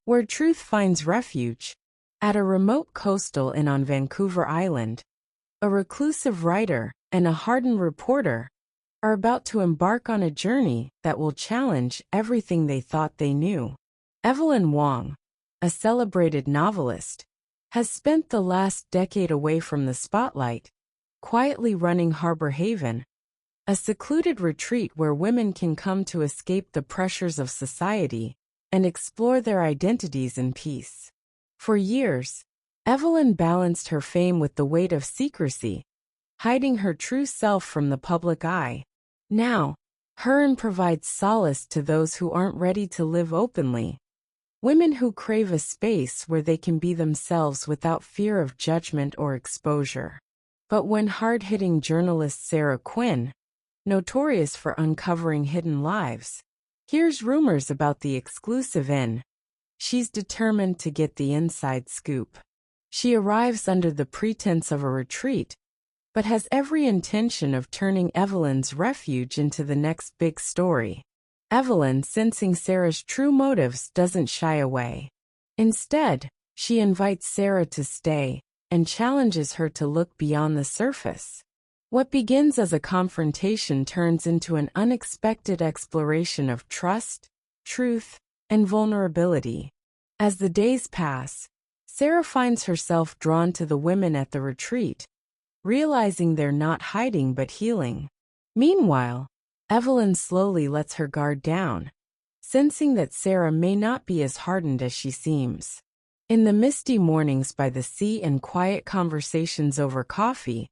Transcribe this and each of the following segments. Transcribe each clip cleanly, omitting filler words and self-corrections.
where truth finds refuge. At a remote coastal inn on Vancouver Island, a reclusive writer and a hardened reporter are about to embark on a journey that will challenge everything they thought they knew. Evelyn Wong, a celebrated novelist, has spent the last decade away from the spotlight, quietly running Harbor Haven, a secluded retreat where women can come to escape the pressures of society and explore their identities in peace. For years, Evelyn balanced her fame with the weight of secrecy, hiding her true self from the public eye. Now, Hearn provides solace to those who aren't ready to live openly. Women who crave a space where they can be themselves without fear of judgment or exposure. But when hard-hitting journalist Sarah Quinn, notorious for uncovering hidden lives, hears rumors about the exclusive inn, she's determined to get the inside scoop. She arrives under the pretense of a retreat, but has every intention of turning Evelyn's refuge into the next big story. Evelyn, sensing Sarah's true motives, doesn't shy away. Instead, she invites Sarah to stay and challenges her to look beyond the surface. What begins as a confrontation turns into an unexpected exploration of trust, truth, and vulnerability. As the days pass, Sarah finds herself drawn to the women at the retreat, realizing they're not hiding but healing. Meanwhile, Evelyn slowly lets her guard down, sensing that Sarah may not be as hardened as she seems. In the misty mornings by the sea and quiet conversations over coffee,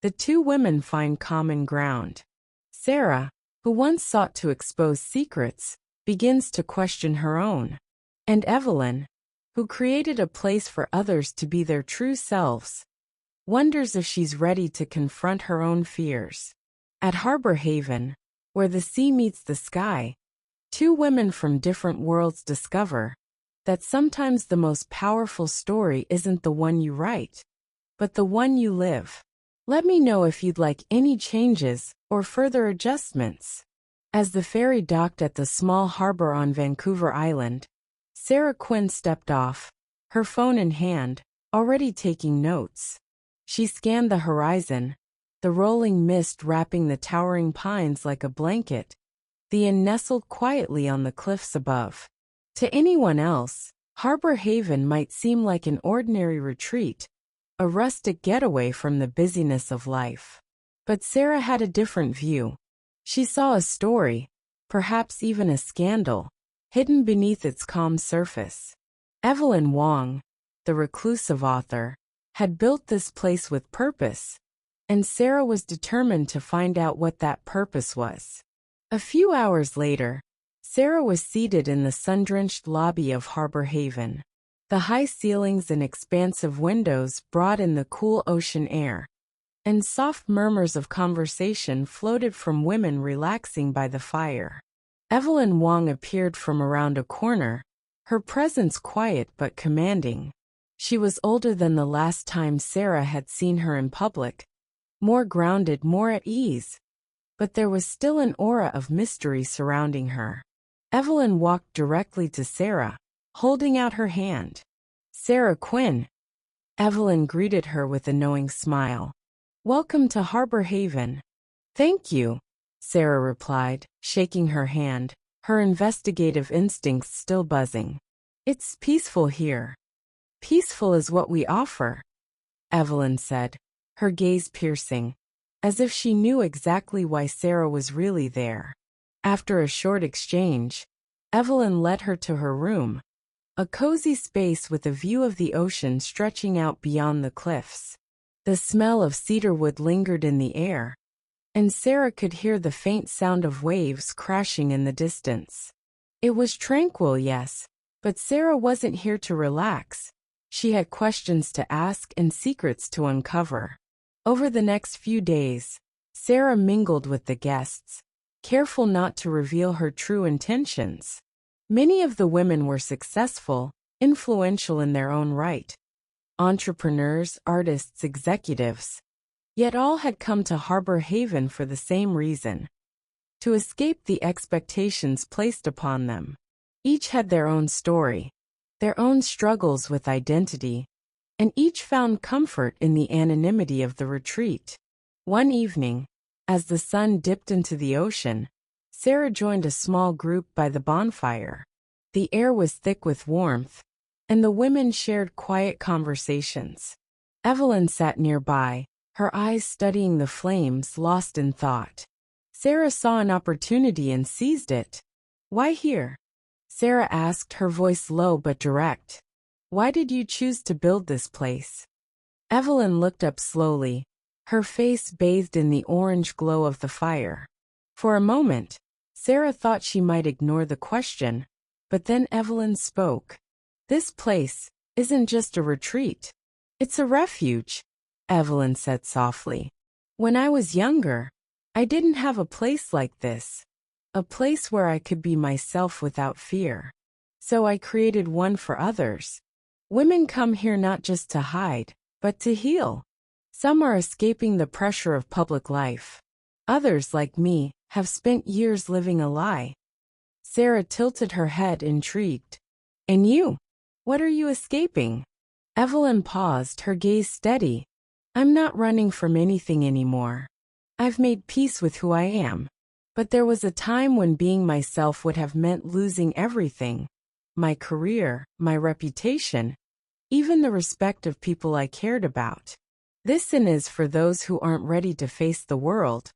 the two women find common ground. Sarah, who once sought to expose secrets, begins to question her own. And Evelyn, who created a place for others to be their true selves, wonders if she's ready to confront her own fears. At Harbor Haven, where the sea meets the sky, two women from different worlds discover that sometimes the most powerful story isn't the one you write, but the one you live. Let me know if you'd like any changes or further adjustments. As the ferry docked at the small harbor on Vancouver Island, Sarah Quinn stepped off, her phone in hand, already taking notes. She scanned the horizon, the rolling mist wrapping the towering pines like a blanket, the inn nestled quietly on the cliffs above. To anyone else, Harbor Haven might seem like an ordinary retreat, a rustic getaway from the busyness of life. But Sarah had a different view. She saw a story, perhaps even a scandal, hidden beneath its calm surface. Evelyn Wong, the reclusive author, had built this place with purpose, and Sarah was determined to find out what that purpose was. A few hours later, Sarah was seated in the sun-drenched lobby of Harbor Haven. The high ceilings and expansive windows brought in the cool ocean air, and soft murmurs of conversation floated from women relaxing by the fire. Evelyn Wong appeared from around a corner, her presence quiet but commanding. She was older than the last time Sarah had seen her in public, more grounded, more at ease, but there was still an aura of mystery surrounding her. Evelyn walked directly to Sarah, holding out her hand. "Sarah Quinn." Evelyn greeted her with a knowing smile. "Welcome to Harbor Haven." "Thank you," Sarah replied, shaking her hand, her investigative instincts still buzzing. "It's peaceful here." "Peaceful is what we offer," Evelyn said, her gaze piercing, as if she knew exactly why Sarah was really there. After a short exchange, Evelyn led her to her room, a cozy space with a view of the ocean stretching out beyond the cliffs. The smell of cedarwood lingered in the air, and Sarah could hear the faint sound of waves crashing in the distance. It was tranquil, yes, but Sarah wasn't here to relax. She had questions to ask and secrets to uncover. Over the next few days, Sarah mingled with the guests, careful not to reveal her true intentions. Many of the women were successful, influential in their own right. Entrepreneurs, artists, executives. Yet all had come to Harbor Haven for the same reason: to escape the expectations placed upon them. Each had their own story, their own struggles with identity, and each found comfort in the anonymity of the retreat. One evening, as the sun dipped into the ocean, Sarah joined a small group by the bonfire. The air was thick with warmth, and the women shared quiet conversations. Evelyn sat nearby, her eyes studying the flames, lost in thought. Sarah saw an opportunity and seized it. "Why here?" Sarah asked, her voice low but direct. "Why did you choose to build this place?" Evelyn looked up slowly, her face bathed in the orange glow of the fire. For a moment, Sarah thought she might ignore the question, but then Evelyn spoke. "This place isn't just a retreat. It's a refuge," Evelyn said softly. "When I was younger, I didn't have a place like this. A place where I could be myself without fear. So I created one for others. Women come here not just to hide, but to heal. Some are escaping the pressure of public life. Others, like me, have spent years living a lie." Sarah tilted her head, intrigued. "And you? What are you escaping?" Evelyn paused, her gaze steady. "I'm not running from anything anymore. I've made peace with who I am. But there was a time when being myself would have meant losing everything. My career, my reputation, even the respect of people I cared about. This sin is for those who aren't ready to face the world,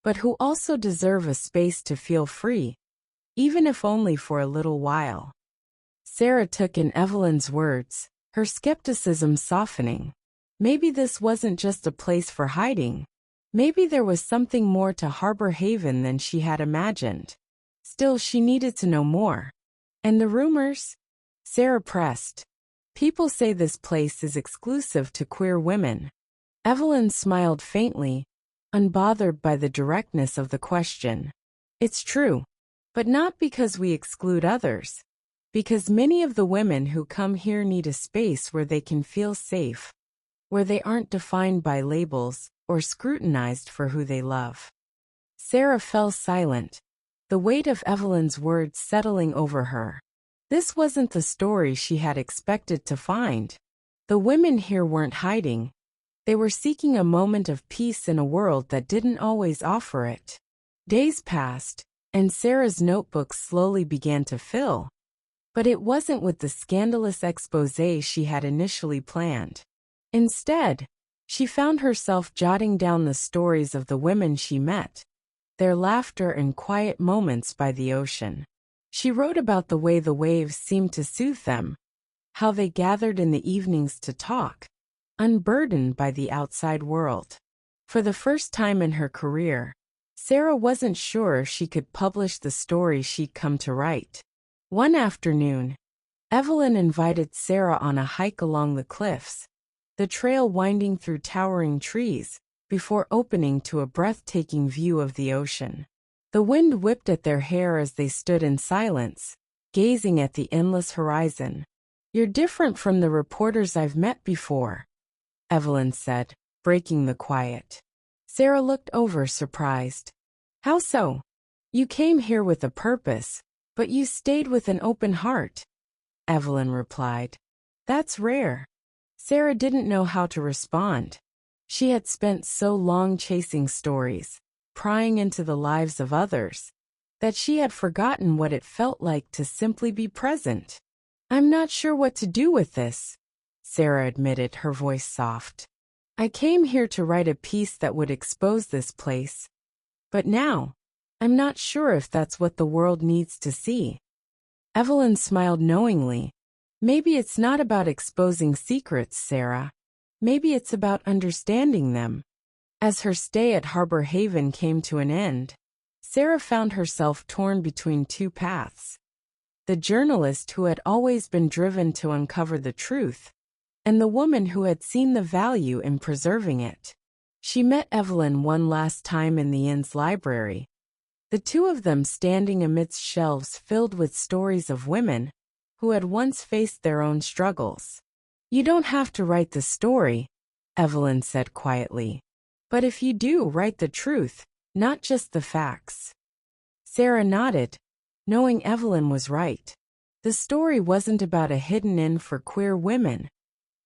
but who also deserve a space to feel free, even if only for a little while." Sarah took in Evelyn's words, her skepticism softening. Maybe this wasn't just a place for hiding. Maybe there was something more to Harbor Haven than she had imagined. Still, she needed to know more. "And the rumors?" Sarah pressed. "People say this place is exclusive to queer women." Evelyn smiled faintly, unbothered by the directness of the question. "It's true, but not because we exclude others. Because many of the women who come here need a space where they can feel safe, where they aren't defined by labels or scrutinized for who they love." Sarah fell silent, the weight of Evelyn's words settling over her. This wasn't the story she had expected to find. The women here weren't hiding. They were seeking a moment of peace in a world that didn't always offer it. Days passed, and Sarah's notebook slowly began to fill. But it wasn't with the scandalous exposé she had initially planned. Instead, she found herself jotting down the stories of the women she met, their laughter and quiet moments by the ocean. She wrote about the way the waves seemed to soothe them, how they gathered in the evenings to talk, unburdened by the outside world. For the first time in her career, Sarah wasn't sure if she could publish the story she'd come to write. One afternoon, Evelyn invited Sarah on a hike along the cliffs, the trail winding through towering trees, before opening to a breathtaking view of the ocean. The wind whipped at their hair as they stood in silence, gazing at the endless horizon. "You're different from the reporters I've met before," Evelyn said, breaking the quiet. Sarah looked over, surprised. "How so?" "You came here with a purpose, but you stayed with an open heart," Evelyn replied. "That's rare." Sarah didn't know how to respond. She had spent so long chasing stories, prying into the lives of others, that she had forgotten what it felt like to simply be present. "I'm not sure what to do with this," Sarah admitted, her voice soft. "I came here to write a piece that would expose this place. But now, I'm not sure if that's what the world needs to see." Evelyn smiled knowingly. "Maybe it's not about exposing secrets, Sarah. Maybe it's about understanding them." As her stay at Harbor Haven came to an end, Sarah found herself torn between two paths. The journalist who had always been driven to uncover the truth, and the woman who had seen the value in preserving it. She met Evelyn one last time in the inn's library, the two of them standing amidst shelves filled with stories of women who had once faced their own struggles. "You don't have to write the story," Evelyn said quietly. "But if you do, write the truth, not just the facts." Sarah nodded, knowing Evelyn was right. The story wasn't about a hidden inn for queer women.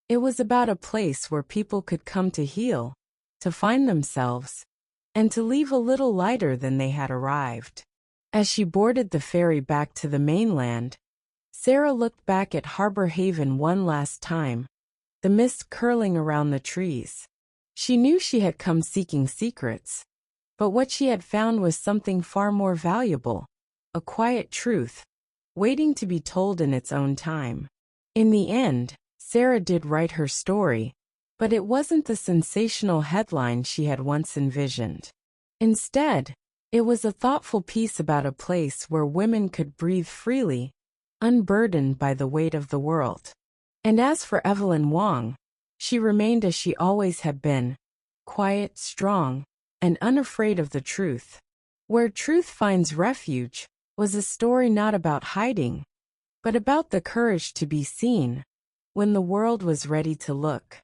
It was about a place where people could come to heal, to find themselves, and to leave a little lighter than they had arrived. As she boarded the ferry back to the mainland, Sarah looked back at Harbor Haven one last time, the mist curling around the trees. She knew she had come seeking secrets, but what she had found was something far more valuable, a quiet truth, waiting to be told in its own time. In the end, Sarah did write her story, but it wasn't the sensational headline she had once envisioned. Instead, it was a thoughtful piece about a place where women could breathe freely, unburdened by the weight of the world. And as for Evelyn Wong, she remained as she always had been, quiet, strong, and unafraid of the truth. Where Truth Finds Refuge was a story not about hiding, but about the courage to be seen when the world was ready to look.